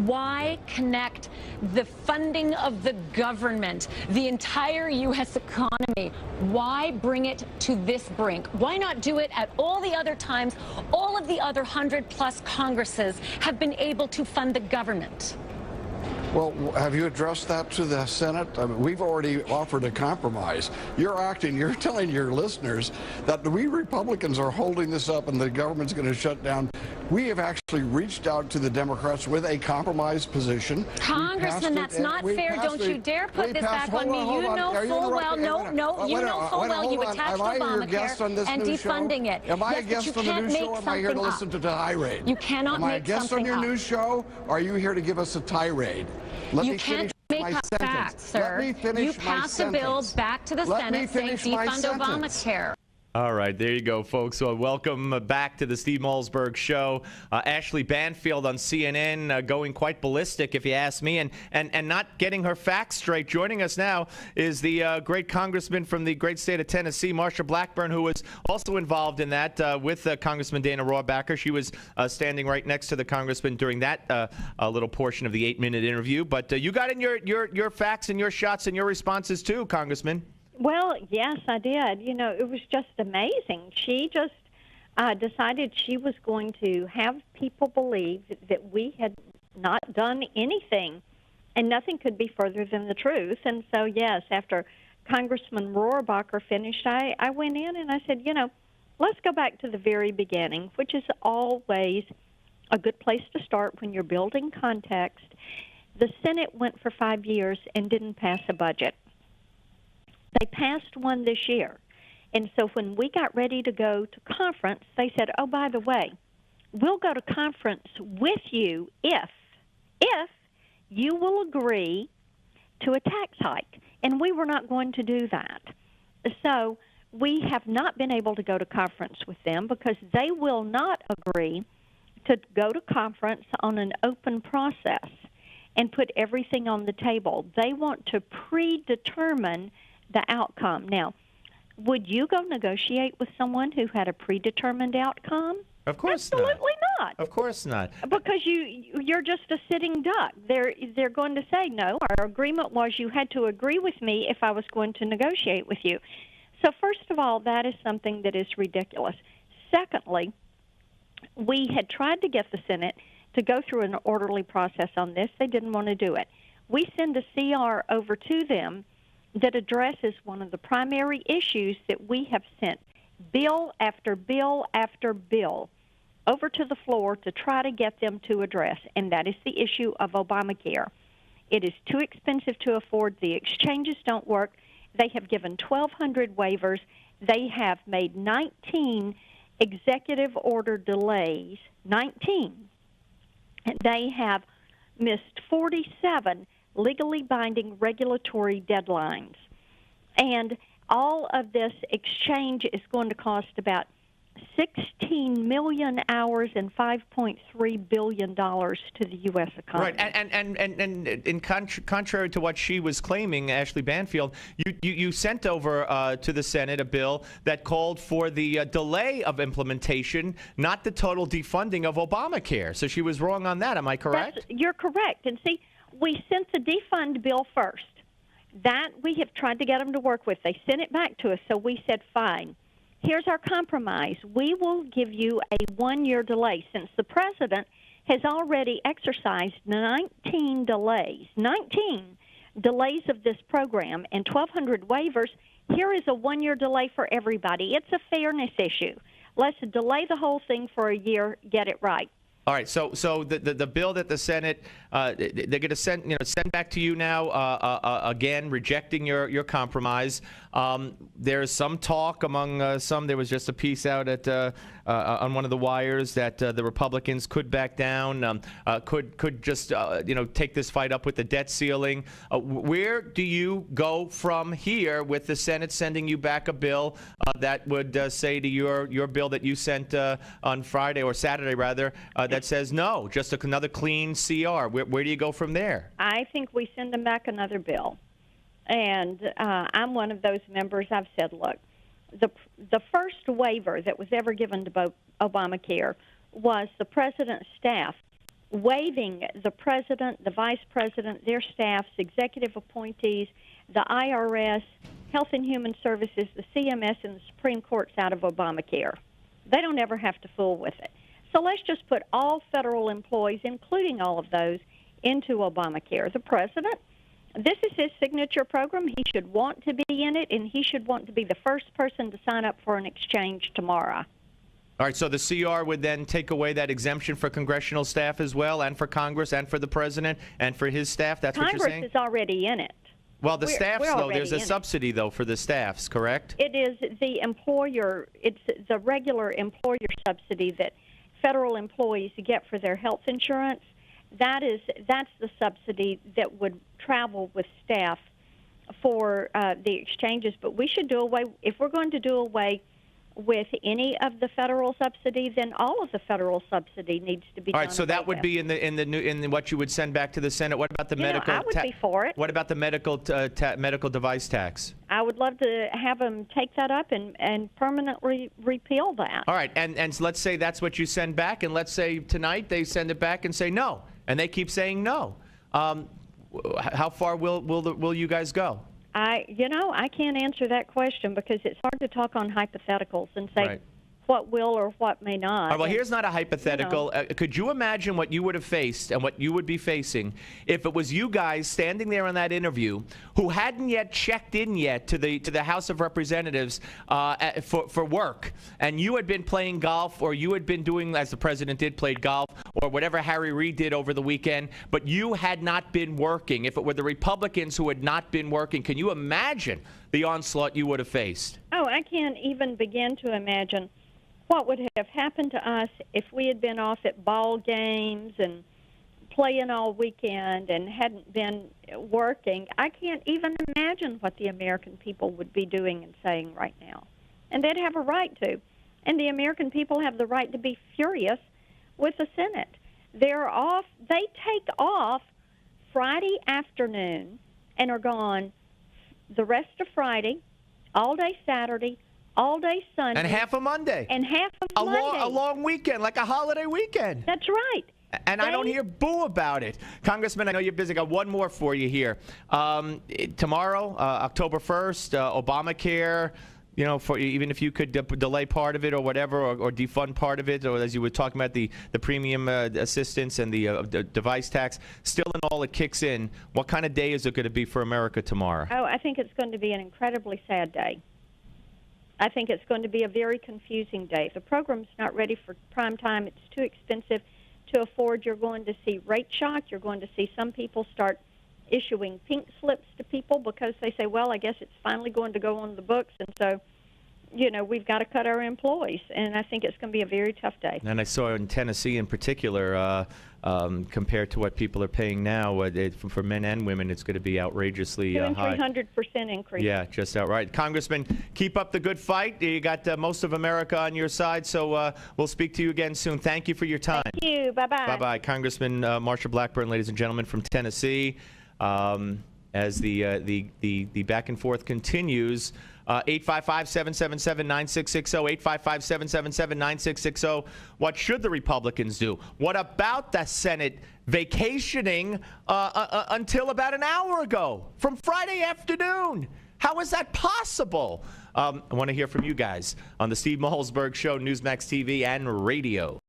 Why connect the funding of the government, the entire U.S. economy? Why bring it to this brink? Why not do it at all the other times all of the other 100+ Congresses have been able to fund the government? Well, have you addressed that to the Senate? I mean, we've already offered a compromise. You're telling your listeners that we Republicans are holding this up and the government's going to shut down. We have actually reached out to the Democrats with a compromise position. Congressman, that's not fair. Don't you dare put this back on me. You know full well, you attached Obamacare and defunding it. Am I a guest on the news show, or am I here to listen to the tirade? You cannot make something up. Am I a guest on your news show, or are you here to give us a tirade? You can't make up facts, sir. You pass a bill back to the Senate saying defund Obamacare. All right, there you go, folks. So welcome back to the Steve Malzberg Show. Ashley Banfield on CNN going quite ballistic, if you ask me, and not getting her facts straight. Joining us now is the great congressman from the great state of Tennessee, Marsha Blackburn, who was also involved in that with Congressman Dana Rohrabacher. She was standing right next to the congressman during that little portion of the 8-minute interview. But you got in your facts and your shots and your responses too, Congressman. Well, yes, I did. You know, it was just amazing. She just decided she was going to have people believe that we had not done anything, and nothing could be further than the truth. And so, yes, after Congressman Rohrabacher finished, I went in and I said, you know, let's go back to the very beginning, which is always a good place to start when you're building context. The Senate went for 5 years and didn't pass a budget. They passed one this year. And so when we got ready to go to conference, they said, oh, by the way, we'll go to conference with you if you will agree to a tax hike. And we were not going to do that. So we have not been able to go to conference with them because they will not agree to go to conference on an open process and put everything on the table. They want to predetermine the outcome. Now, would you go negotiate with someone who had a predetermined outcome? Of course Absolutely not. Of course not. Because you're just a sitting duck. They're going to say, no, our agreement was you had to agree with me if I was going to negotiate with you. So first of all, that is something that is ridiculous. Secondly, we had tried to get the Senate to go through an orderly process on this. They didn't want to do it. We send a CR over to them that addresses one of the primary issues that we have sent bill after bill after bill over to the floor to try to get them to address, and that is the issue of Obamacare. It is too expensive to afford. The exchanges don't work. They have given 1,200 waivers. They have made 19 executive order delays, 19. They have missed 47 legally binding regulatory deadlines. And all of this exchange is going to cost about 16 million hours and $5.3 billion to the U.S. economy. Right, and contrary to what she was claiming, Ashley Banfield, you sent over to the Senate a bill that called for the delay of implementation, not the total defunding of Obamacare. So she was wrong on that. Am I correct? You're correct. And see, we sent the defund bill first. That we have tried to get them to work with. They sent it back to us, so we said, fine. Here's our compromise. We will give you a 1-year delay. Since the president has already exercised 19 delays of this program and 1,200 waivers, here is a 1-year delay for everybody. It's a fairness issue. Let's delay the whole thing for a year, get it right. All right, so the bill that the Senate they're going to send back to you now again, rejecting your compromise. There's some talk among some. There was just a piece out at on one of the wires that the Republicans could back down, could just take this fight up with the debt ceiling. Where do you go from here with the Senate sending you back a bill that would say to your bill that you sent on Friday or Saturday rather that says no, just another clean CR? Where do you go from there? I think we send them back another bill. And I'm one of those members. I've said, look, the first waiver that was ever given to Obamacare was the president's staff waiving the president, the vice president, their staffs, executive appointees, the IRS, Health and Human Services, the CMS, and the Supreme Court's out of Obamacare. They don't ever have to fool with it. So let's just put all federal employees, including all of those, into Obamacare. The president, this is his signature program. He should want to be in it, and he should want to be the first person to sign up for an exchange tomorrow. All right, so the CR would then take away that exemption for congressional staff as well, and for Congress, and for the president, and for his staff? That's what you're saying? Congress is already in it. Well, the staffs, though, there's a in it. subsidy, though, for the staffs, correct? It is the employer, it's the regular employer subsidy that federal employees get for their health insurance. That's the subsidy that would travel with staff for the exchanges. But we should do away, if we're going to do away with any of the federal subsidy, then all of the federal subsidy needs to be done. All right, so that would be in what you would send back to the Senate. What about the medical? I would be for it. What about the medical device tax? I would love to have them take that up and permanently repeal that. All right, and so let's say that's what you send back, and let's say tonight they send it back and say no, and they keep saying no. How far will you guys go? I can't answer that question because it's hard to talk on hypotheticals and say what will or what may not. All right, well, here's not a hypothetical. Could you imagine what you would have faced and what you would be facing if it was you guys standing there on that interview who hadn't yet checked in yet to the House of Representatives for work, and you had been playing golf, or you had been doing, as the president did, played golf, or whatever Harry Reid did over the weekend, but you had not been working? If it were the Republicans who had not been working, can you imagine the onslaught you would have faced? Oh, I can't even begin to imagine what would have happened to us if we had been off at ball games and playing all weekend and hadn't been working. I can't even imagine what the American people would be doing and saying right now. And they'd have a right to. And the American people have the right to be furious with the Senate. They're off. They take off Friday afternoon and are gone the rest of Friday, all day Saturday, all day Sunday. And half of Monday. And half of Monday. A long weekend, like a holiday weekend. That's right. And I don't hear boo about it. Congressman, I know you're busy. I got one more for you here. Tomorrow, October 1st, Obamacare, for even if you could delay part of it or whatever, or defund part of it, or as you were talking about the premium assistance and the device tax, still in all it kicks in, what kind of day is it going to be for America tomorrow? Oh, I think it's going to be an incredibly sad day. I think it's going to be a very confusing day. The program's not ready for prime time. It's too expensive to afford. You're going to see rate shock. You're going to see some people start issuing pink slips to people because they say, well, I guess it's finally going to go on the books, and so, we've got to cut our employees. And I think it's going to be a very tough day. And I saw in Tennessee in particular, compared to what people are paying now, for men and women, it's going to be outrageously high. 300% increase. Yeah, just outright. Congressman, keep up the good fight. You got most of America on your side, so we'll speak to you again soon. Thank you for your time. Thank you. Bye-bye. Bye-bye. Congressman Marsha Blackburn, ladies and gentlemen, from Tennessee. As the back and forth continues, 855-777-9660, 855-777-9660. What should the Republicans do? What about the Senate vacationing until about an hour ago from Friday afternoon? How is that possible? I want to hear from you guys on the Steve Mahlsberg Show, Newsmax TV and radio.